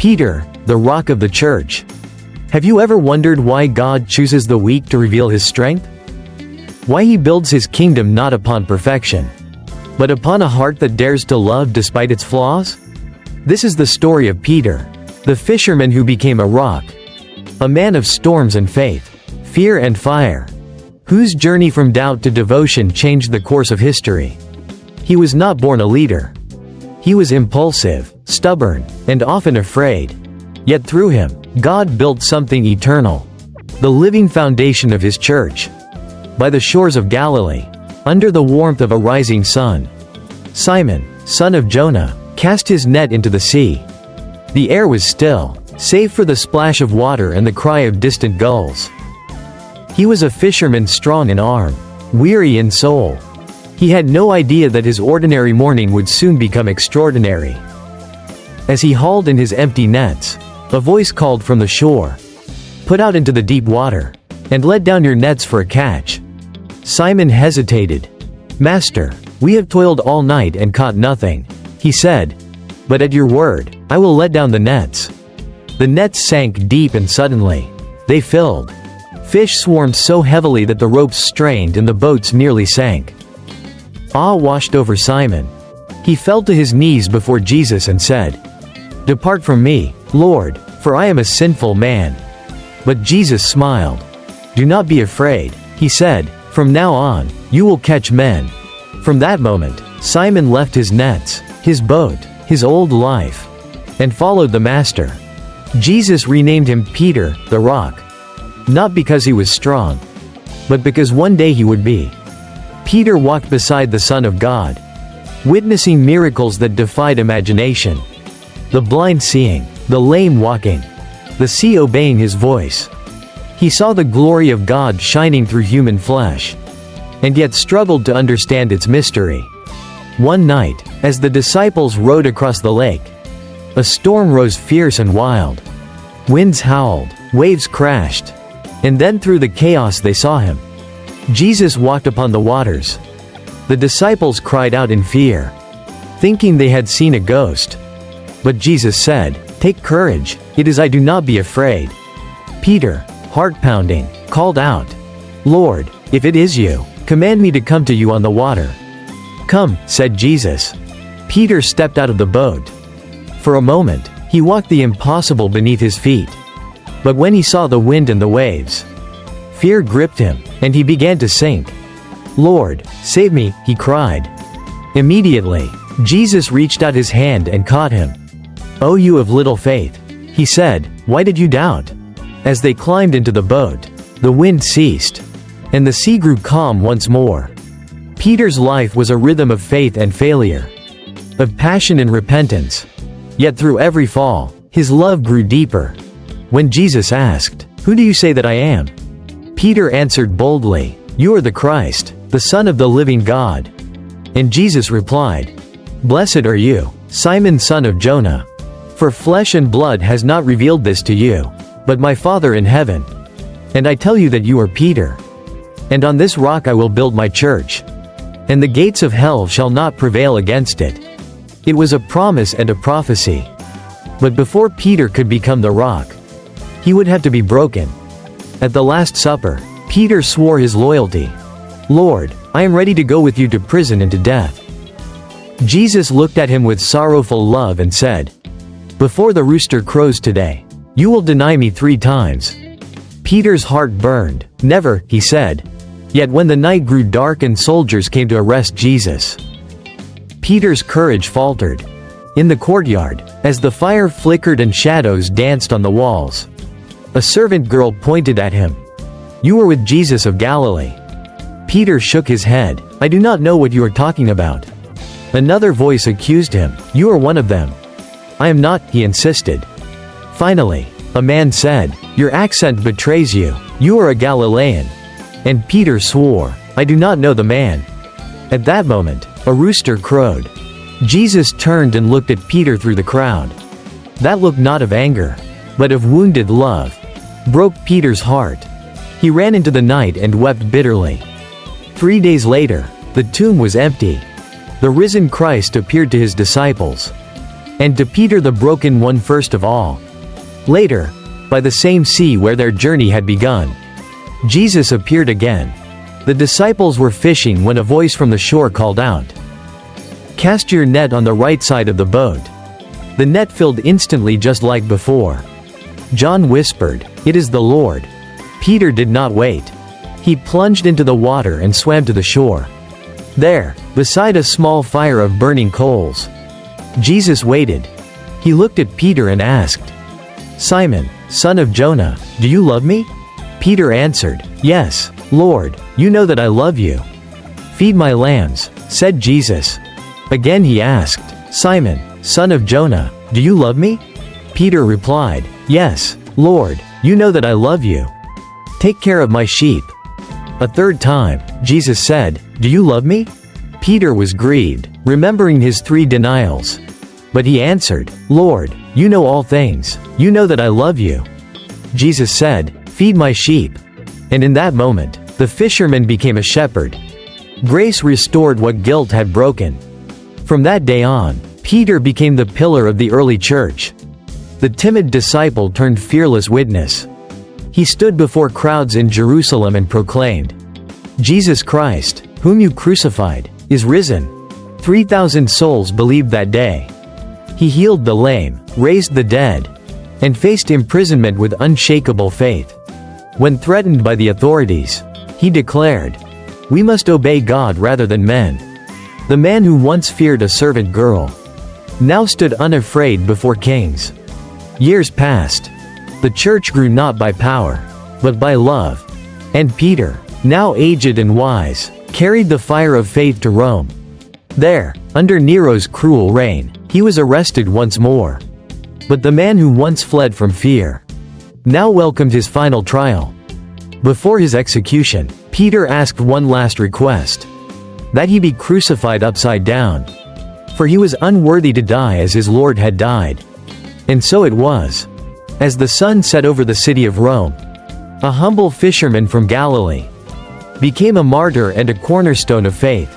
Peter, the rock of the church. Have you ever wondered why God chooses the weak to reveal his strength? Why he builds his kingdom not upon perfection, but upon a heart that dares to love despite its flaws? This is the story of Peter, the fisherman who became a rock, a man of storms and faith, fear and fire, whose journey from doubt to devotion changed the course of history. He was not born a leader. He was impulsive, stubborn, and often afraid. Yet through him, God built something eternal, the living foundation of his church. By the shores of Galilee, under the warmth of a rising sun, Simon, son of Jonah, cast his net into the sea. The air was still, save for the splash of water and the cry of distant gulls. He was a fisherman strong in arm, weary in soul. He had no idea that his ordinary morning would soon become extraordinary. As he hauled in his empty nets, a voice called from the shore, "Put out into the deep water, and let down your nets for a catch." Simon hesitated. "Master, we have toiled all night and caught nothing," he said. "But at your word, I will let down the nets." The nets sank deep and suddenly, they filled. Fish swarmed so heavily that the ropes strained and the boats nearly sank. Awe washed over Simon. He fell to his knees before Jesus and said, "Depart from me, Lord, for I am a sinful man." But Jesus smiled. "Do not be afraid," he said, "from now on, you will catch men." From that moment, Simon left his nets, his boat, his old life, and followed the Master. Jesus renamed him Peter, the rock. Not because he was strong, but because one day he would be. Peter walked beside the Son of God, witnessing miracles that defied imagination. The blind seeing, the lame walking, the sea obeying his voice. He saw the glory of God shining through human flesh, and yet struggled to understand its mystery. One night, as the disciples rowed across the lake, a storm rose fierce and wild. Winds howled, waves crashed, and then through the chaos they saw him. Jesus walked upon the waters. The disciples cried out in fear, thinking they had seen a ghost. But Jesus said, "Take courage, it is I, do not be afraid." Peter, heart pounding, called out, "Lord, if it is you, command me to come to you on the water." "Come," said Jesus. Peter stepped out of the boat. For a moment, he walked the impossible beneath his feet. But when he saw the wind and the waves, fear gripped him, and he began to sink. "Lord, save me," he cried. Immediately, Jesus reached out his hand and caught him. "O you of little faith," he said, "why did you doubt?" As they climbed into the boat, the wind ceased, and the sea grew calm once more. Peter's life was a rhythm of faith and failure, of passion and repentance. Yet through every fall, his love grew deeper. When Jesus asked, "Who do you say that I am?" Peter answered boldly, "You are the Christ, the Son of the living God." And Jesus replied, "Blessed are you, Simon son of Jonah. For flesh and blood has not revealed this to you, but my Father in heaven. And I tell you that you are Peter. And on this rock I will build my church, and the gates of hell shall not prevail against it." It was a promise and a prophecy. But before Peter could become the rock, he would have to be broken. At the Last Supper, Peter swore his loyalty. "Lord, I am ready to go with you to prison and to death." Jesus looked at him with sorrowful love and said, "Before the rooster crows today, you will deny me 3 times." Peter's heart burned. "Never," he said. Yet when the night grew dark and soldiers came to arrest Jesus, Peter's courage faltered. In the courtyard, as the fire flickered and shadows danced on the walls, a servant girl pointed at him. "You were with Jesus of Galilee." Peter shook his head. "I do not know what you are talking about." Another voice accused him. "You are one of them." "I am not," he insisted. Finally, a man said, "Your accent betrays you. You are a Galilean." And Peter swore, "I do not know the man." At that moment, a rooster crowed. Jesus turned and looked at Peter through the crowd. That look, not of anger, but of wounded love, broke Peter's heart. He ran into the night and wept bitterly. 3 days later, the tomb was empty. The risen Christ appeared to his disciples. and to Peter the broken one first of all. Later, by the same sea where their journey had begun, Jesus appeared again. The disciples were fishing when a voice from the shore called out, "Cast your net on the right side of the boat." The net filled instantly just like before. John whispered, "It is the Lord." Peter did not wait. He plunged into the water and swam to the shore. There, beside a small fire of burning coals, Jesus waited. He looked at Peter and asked, "Simon, son of Jonah, do you love me?" Peter answered, "Yes, Lord, you know that I love you." "Feed my lambs," said Jesus. Again he asked, "Simon, son of Jonah, do you love me?" Peter replied, "Yes, Lord, you know that I love you. Take care of my sheep." A third time, Jesus said, "Do you love me?" Peter was grieved, remembering his 3 denials. But he answered, "Lord, you know all things. You know that I love you." Jesus said, "Feed my sheep." And in that moment, the fisherman became a shepherd. Grace restored what guilt had broken. From that day on, Peter became the pillar of the early church. The timid disciple turned fearless witness. He stood before crowds in Jerusalem and proclaimed, "Jesus Christ, whom you crucified, is risen." 3,000 souls believed that day. He healed the lame, raised the dead, and faced imprisonment with unshakable faith. When threatened by the authorities, he declared, "We must obey God rather than men." The man who once feared a servant girl now stood unafraid before kings. Years passed. The church grew not by power, but by love. And Peter, now aged and wise, carried the fire of faith to Rome. There, under Nero's cruel reign, he was arrested once more. But the man who once fled from fear now welcomed his final trial. Before his execution, Peter asked one last request: that he be crucified upside down. For he was unworthy to die as his Lord had died. And so it was. As the sun set over the city of Rome, a humble fisherman from Galilee became a martyr and a cornerstone of faith.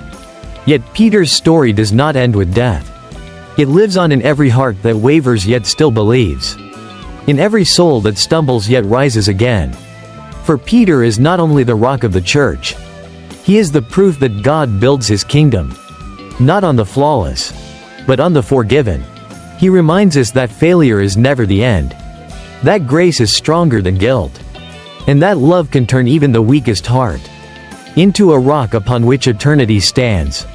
Yet Peter's story does not end with death. It lives on in every heart that wavers yet still believes. In every soul that stumbles yet rises again. For Peter is not only the rock of the church, he is the proof that God builds his kingdom, not on the flawless, but on the forgiven. He reminds us that failure is never the end, that grace is stronger than guilt, and that love can turn even the weakest heart into a rock upon which eternity stands.